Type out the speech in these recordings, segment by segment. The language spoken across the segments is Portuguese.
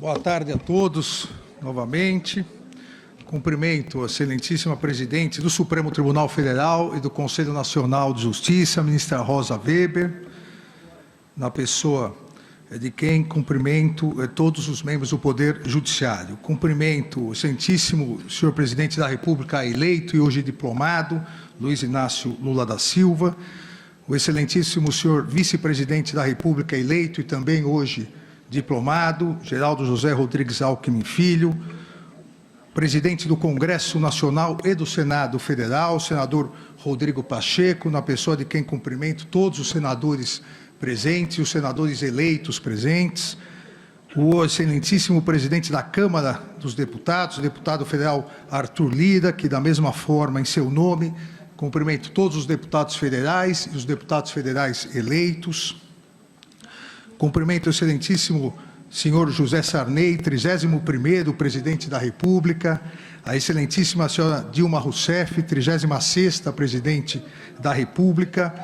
Boa tarde a todos, novamente. Cumprimento a excelentíssima presidente do Supremo Tribunal Federal e do Conselho Nacional de Justiça, a ministra Rosa Weber, na pessoa de quem cumprimento todos os membros do Poder Judiciário. Cumprimento o excelentíssimo senhor presidente da República eleito e hoje diplomado, Luiz Inácio Lula da Silva, o excelentíssimo senhor vice-presidente da República eleito e também hoje diplomado, Geraldo José Rodrigues Alckmin Filho, presidente do Congresso Nacional e do Senado Federal, senador Rodrigo Pacheco, na pessoa de quem cumprimento todos os senadores presentes e os senadores eleitos presentes, o excelentíssimo presidente da Câmara dos Deputados, o deputado federal Arthur Lira, que da mesma forma, em seu nome, cumprimento todos os deputados federais e os deputados federais eleitos. Cumprimento o excelentíssimo senhor José Sarney, 31º presidente da República, a excelentíssima senhora Dilma Rousseff, 36ª presidente da República.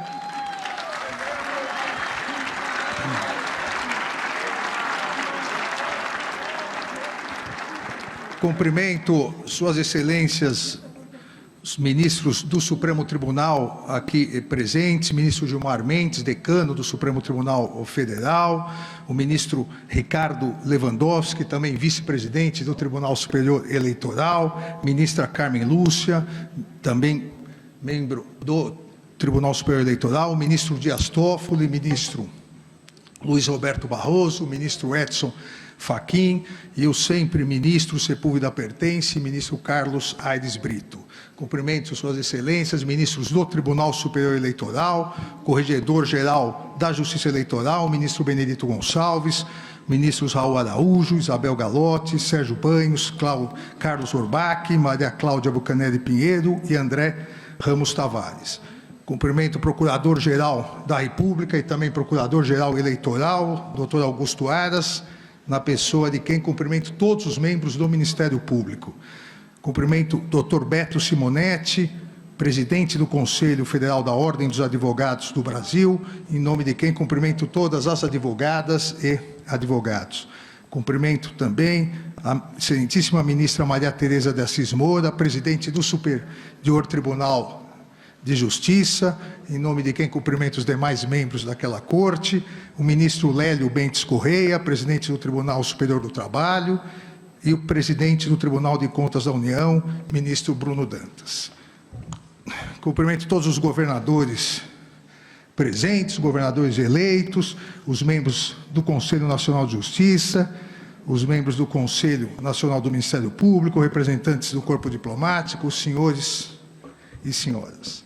Cumprimento suas excelências, os ministros do Supremo Tribunal aqui presentes, ministro Gilmar Mendes, decano do Supremo Tribunal Federal, o ministro Ricardo Lewandowski, também vice-presidente do Tribunal Superior Eleitoral, ministra Carmen Lúcia, também membro do Tribunal Superior Eleitoral, o ministro Dias Toffoli, ministro Luiz Roberto Barroso, o ministro Edson Fachin e o sempre ministro Sepúlveda Pertence, ministro Carlos Aires Brito. Cumprimento suas excelências, ministros do Tribunal Superior Eleitoral, corregedor-geral da Justiça Eleitoral, ministro Benedito Gonçalves, ministros Raul Araújo, Isabel Galotti, Sérgio Banhos, Carlos Orbach, Maria Cláudia Bucanelli Pinheiro e André Ramos Tavares. Cumprimento o Procurador-Geral da República e também Procurador-Geral Eleitoral, doutor Augusto Aras, na pessoa de quem cumprimento todos os membros do Ministério Público. Cumprimento o Dr. Beto Simonetti, presidente do Conselho Federal da Ordem dos Advogados do Brasil, em nome de quem cumprimento todas as advogadas e advogados. Cumprimento também a excelentíssima ministra Maria Tereza de Assis Moura, presidente do Superior Tribunal de Justiça, em nome de quem cumprimento os demais membros daquela corte, o ministro Lélio Bentes Correia, presidente do Tribunal Superior do Trabalho, e o presidente do Tribunal de Contas da União, ministro Bruno Dantas. Cumprimento todos os governadores presentes, governadores eleitos, os membros do Conselho Nacional de Justiça, os membros do Conselho Nacional do Ministério Público, representantes do corpo diplomático, os senhores e senhoras.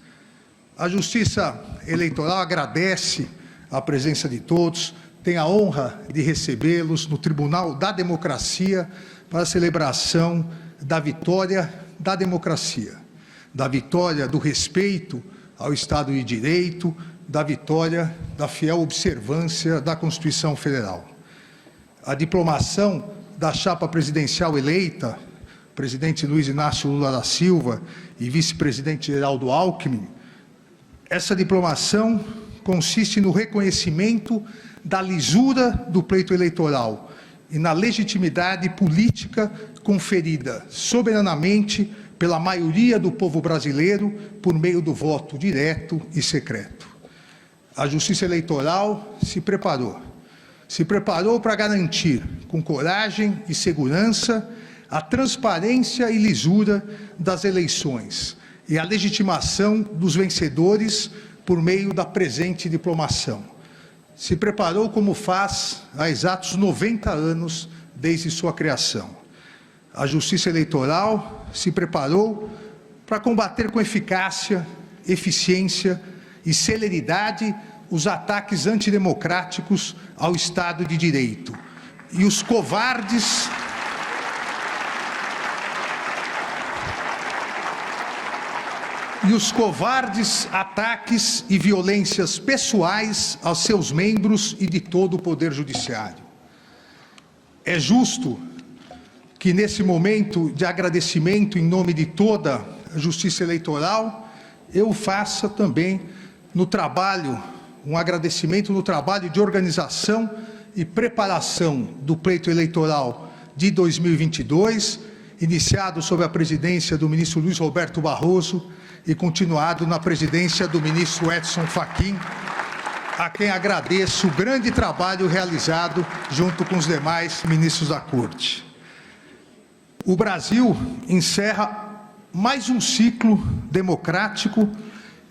A Justiça Eleitoral agradece a presença de todos, tem a honra de recebê-los no Tribunal da Democracia para a celebração da vitória da democracia, da vitória do respeito ao Estado de Direito, da vitória da fiel observância da Constituição Federal. A diplomação da chapa presidencial eleita, presidente Luiz Inácio Lula da Silva e vice-presidente Geraldo Alckmin, essa diplomação consiste no reconhecimento da lisura do pleito eleitoral e na legitimidade política conferida soberanamente pela maioria do povo brasileiro por meio do voto direto e secreto. A Justiça Eleitoral se preparou para garantir, com coragem e segurança, a transparência e lisura das eleições e a legitimação dos vencedores por meio da presente diplomação. Se preparou como faz há exatos 90 anos desde sua criação. A Justiça Eleitoral se preparou para combater com eficácia, eficiência e celeridade os ataques antidemocráticos ao Estado de Direito e os covardes ataques e violências pessoais aos seus membros e de todo o Poder Judiciário. É justo que, nesse momento de agradecimento em nome de toda a Justiça Eleitoral, eu faça também no trabalho, um agradecimento no trabalho de organização e preparação do pleito eleitoral de 2022, iniciado sob a presidência do ministro Luiz Roberto Barroso e continuado na presidência do ministro Edson Fachin, a quem agradeço o grande trabalho realizado junto com os demais ministros da Corte. O Brasil encerra mais um ciclo democrático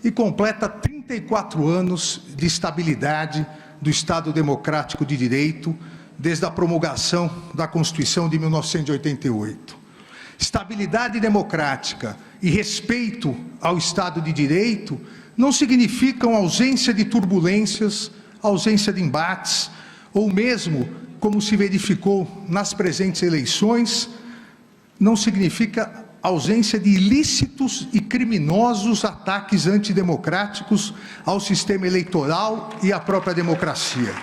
e completa 34 anos de estabilidade do Estado Democrático de Direito, desde a promulgação da Constituição de 1988. Estabilidade democrática e respeito ao Estado de Direito não significam ausência de turbulências, ausência de embates, ou mesmo, como se verificou nas presentes eleições, não significa ausência de ilícitos e criminosos ataques antidemocráticos ao sistema eleitoral e à própria democracia.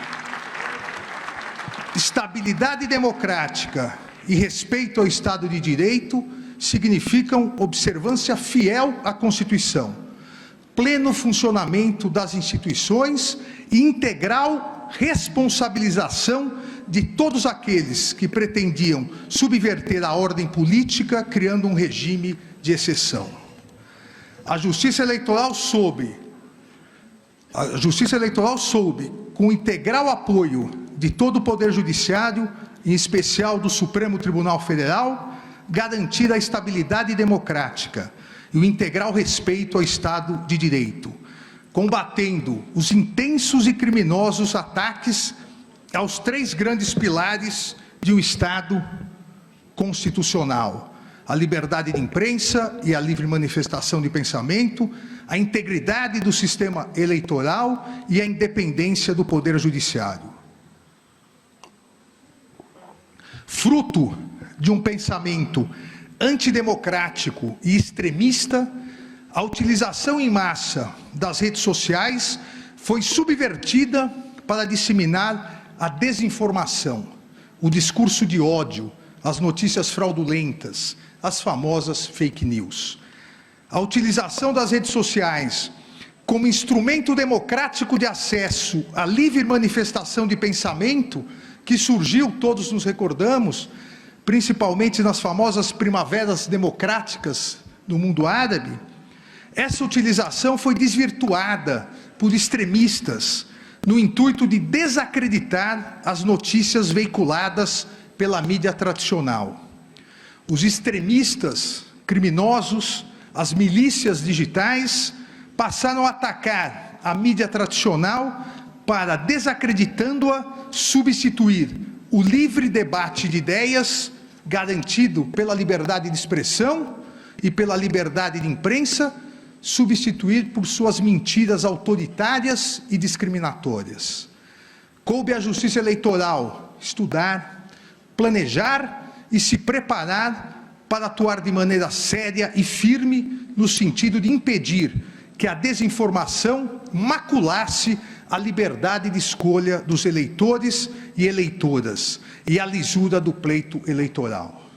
Estabilidade democrática e respeito ao Estado de Direito significam observância fiel à Constituição, pleno funcionamento das instituições e integral responsabilização de todos aqueles que pretendiam subverter a ordem política, criando um regime de exceção. A Justiça Eleitoral soube, com o integral apoio de todo o Poder Judiciário, em especial do Supremo Tribunal Federal, garantir a estabilidade democrática e o integral respeito ao Estado de Direito, combatendo os intensos e criminosos ataques aos três grandes pilares de um Estado constitucional: a liberdade de imprensa e a livre manifestação de pensamento, a integridade do sistema eleitoral e a independência do Poder Judiciário. Fruto de um pensamento antidemocrático e extremista, a utilização em massa das redes sociais foi subvertida para disseminar a desinformação, o discurso de ódio, as notícias fraudulentas, as famosas fake news. A utilização das redes sociais como instrumento democrático de acesso à livre manifestação de pensamento, que surgiu, todos nos recordamos, principalmente nas famosas primaveras democráticas do mundo árabe, essa utilização foi desvirtuada por extremistas no intuito de desacreditar as notícias veiculadas pela mídia tradicional. Os extremistas, criminosos, as milícias digitais passaram a atacar a mídia tradicional para, desacreditando-a, substituir o livre debate de ideias, garantido pela liberdade de expressão e pela liberdade de imprensa, substituir por suas mentiras autoritárias e discriminatórias. Coube à Justiça Eleitoral estudar, planejar e se preparar para atuar de maneira séria e firme no sentido de impedir que a desinformação maculasse a liberdade de escolha dos eleitores e eleitoras e a lisura do pleito eleitoral.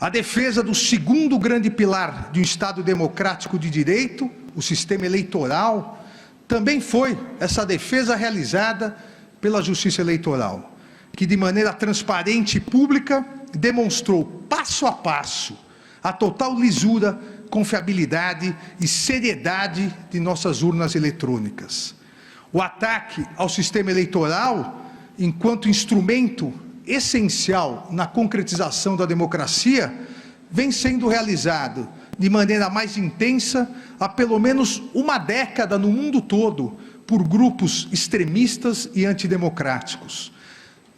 A defesa do segundo grande pilar de um Estado democrático de direito, o sistema eleitoral, também foi essa defesa realizada pela Justiça Eleitoral, que de maneira transparente e pública demonstrou passo a passo a total lisura, confiabilidade e seriedade de nossas urnas eletrônicas. O ataque ao sistema eleitoral, enquanto instrumento essencial na concretização da democracia, vem sendo realizado de maneira mais intensa há pelo menos uma década no mundo todo por grupos extremistas e antidemocráticos.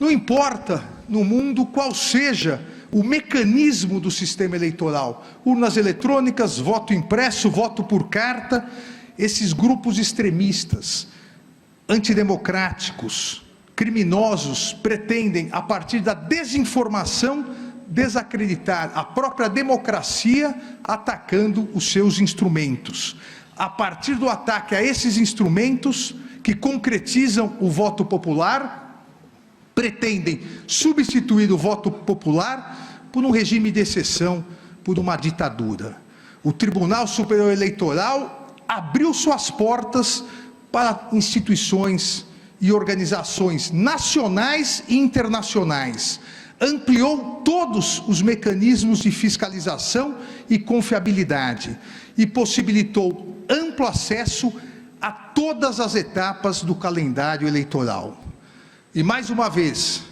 Não importa no mundo qual seja o mecanismo do sistema eleitoral, urnas eletrônicas, voto impresso, voto por carta, esses grupos extremistas, antidemocráticos, criminosos, pretendem, a partir da desinformação, desacreditar a própria democracia, atacando os seus instrumentos. A partir do ataque a esses instrumentos, que concretizam o voto popular, pretendem substituir o voto popular por um regime de exceção, por uma ditadura. O Tribunal Superior Eleitoral abriu suas portas para instituições e organizações nacionais e internacionais, ampliou todos os mecanismos de fiscalização e confiabilidade e possibilitou amplo acesso a todas as etapas do calendário eleitoral. E mais uma vez,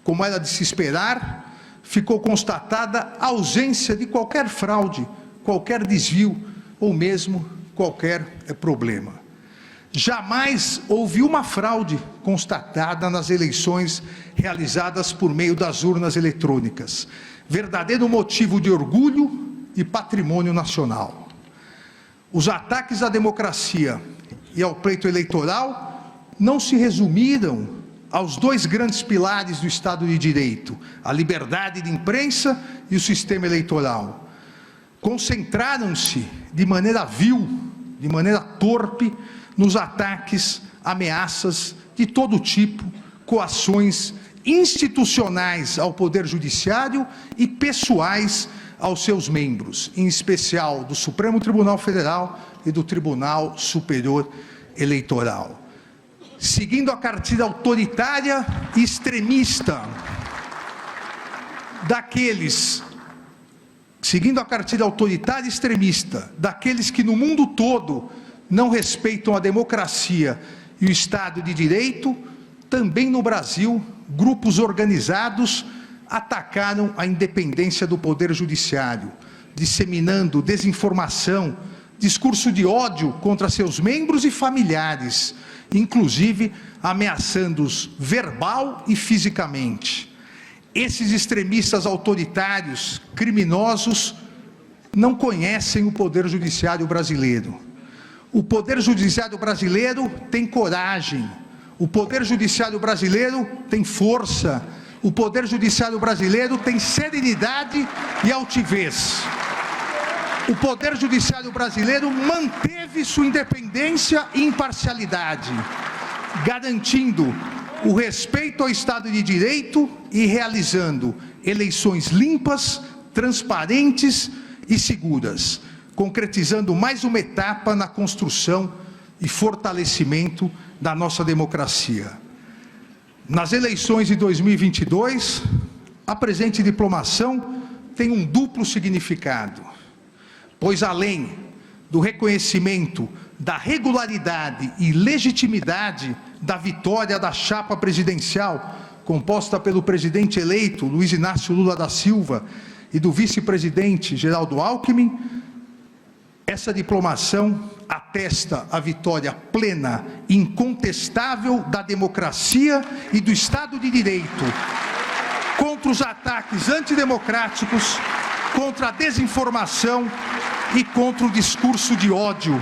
como era de se esperar, ficou constatada a ausência de qualquer fraude, qualquer desvio ou mesmo qualquer problema. Jamais houve uma fraude constatada nas eleições realizadas por meio das urnas eletrônicas, verdadeiro motivo de orgulho e patrimônio nacional. Os ataques à democracia e ao pleito eleitoral não se resumiram aos dois grandes pilares do Estado de Direito, a liberdade de imprensa e o sistema eleitoral. Concentraram-se de maneira vil, de maneira torpe, nos ataques, ameaças de todo tipo, coações institucionais ao Poder Judiciário e pessoais aos seus membros, em especial do Supremo Tribunal Federal e do Tribunal Superior Eleitoral. Seguindo a cartilha autoritária e extremista daqueles que no mundo todo não respeitam a democracia e o Estado de Direito, também no Brasil, grupos organizados atacaram a independência do Poder Judiciário, disseminando desinformação, discurso de ódio contra seus membros e familiares, inclusive ameaçando-os verbal e fisicamente. Esses extremistas autoritários, criminosos, não conhecem o Poder Judiciário brasileiro. O Poder Judiciário brasileiro tem coragem, o Poder Judiciário brasileiro tem força, o Poder Judiciário brasileiro tem serenidade e altivez. O Poder Judiciário brasileiro manteve sua independência e imparcialidade, garantindo o respeito ao Estado de Direito e realizando eleições limpas, transparentes e seguras, concretizando mais uma etapa na construção e fortalecimento da nossa democracia. Nas eleições de 2022, a presente diplomação tem um duplo significado, pois além do reconhecimento da regularidade e legitimidade da vitória da chapa presidencial, composta pelo presidente eleito Luiz Inácio Lula da Silva e do vice-presidente Geraldo Alckmin, essa diplomação atesta a vitória plena e incontestável da democracia e do Estado de Direito contra os ataques antidemocráticos, contra a desinformação e contra o discurso de ódio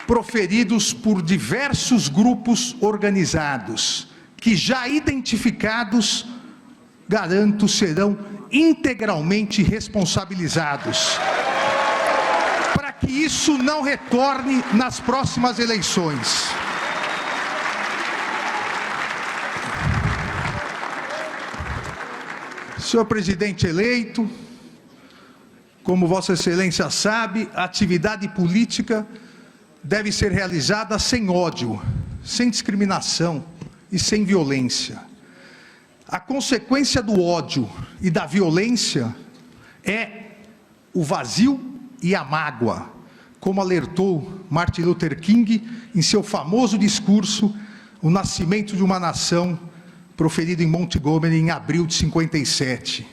proferidos por diversos grupos organizados, que já identificados, garanto, serão integralmente responsabilizados, para que isso não retorne nas próximas eleições. Senhor presidente eleito, como Vossa Excelência sabe, a atividade política deve ser realizada sem ódio, sem discriminação e sem violência. A consequência do ódio e da violência é o vazio e a mágoa, como alertou Martin Luther King em seu famoso discurso, O Nascimento de uma Nação, proferido em Montgomery em abril de 57.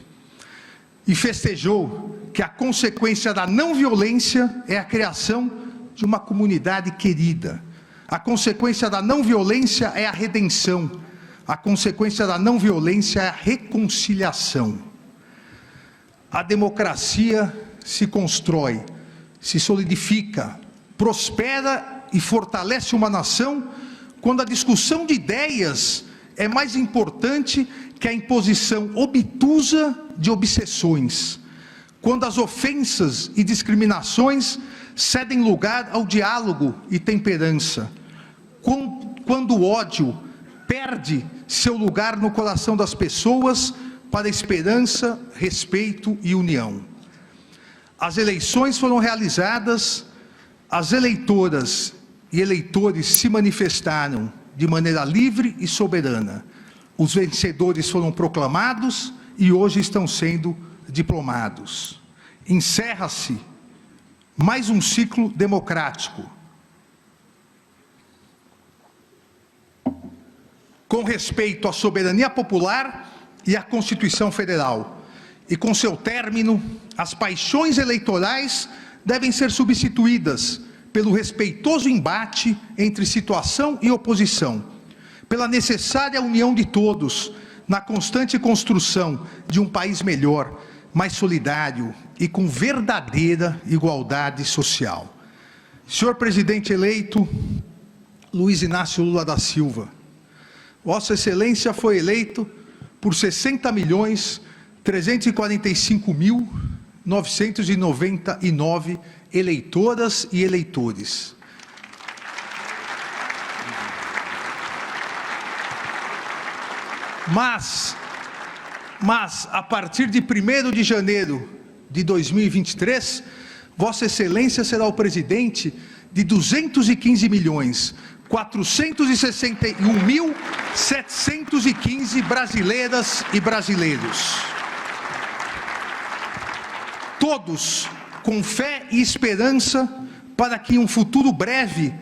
E festejou que a consequência da não violência é a criação de uma comunidade querida. A consequência da não violência é a redenção. A consequência da não violência é a reconciliação. A democracia se constrói, se solidifica, prospera e fortalece uma nação quando a discussão de ideias é mais importante que a imposição obtusa de obsessões, quando as ofensas e discriminações cedem lugar ao diálogo e temperança, quando o ódio perde seu lugar no coração das pessoas para esperança, respeito e união. As eleições foram realizadas as eleitoras e eleitores se manifestaram de maneira livre e soberana. Os vencedores foram proclamados e hoje estão sendo diplomados. Encerra-se mais um ciclo democrático. Com respeito à soberania popular e à Constituição Federal. E com seu término, as paixões eleitorais devem ser substituídas pelo respeitoso embate entre situação e oposição, pela necessária união de todos na constante construção de um país melhor, mais solidário e com verdadeira igualdade social. Senhor presidente eleito Luiz Inácio Lula da Silva, Vossa Excelência foi eleito por 60.345.999 eleitoras e eleitores. Mas, a partir de 1º de janeiro de 2023, Vossa Excelência será o presidente de 215.461.715 brasileiras e brasileiros. Todos com fé e esperança para que em um futuro breve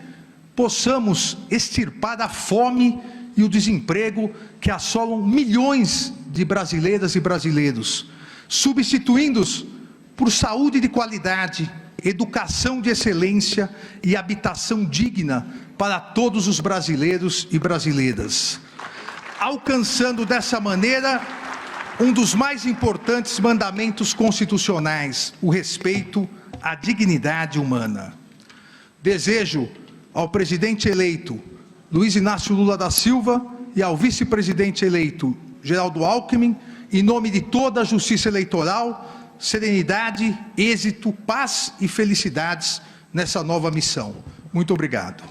possamos extirpar a fome e o desemprego que assolam milhões de brasileiras e brasileiros, substituindo-os por saúde de qualidade, educação de excelência e habitação digna para todos os brasileiros e brasileiras, alcançando dessa maneira um dos mais importantes mandamentos constitucionais, o respeito à dignidade humana. Desejo ao presidente eleito Luiz Inácio Lula da Silva e ao vice-presidente eleito Geraldo Alckmin, em nome de toda a Justiça Eleitoral, serenidade, êxito, paz e felicidades nessa nova missão. Muito obrigado.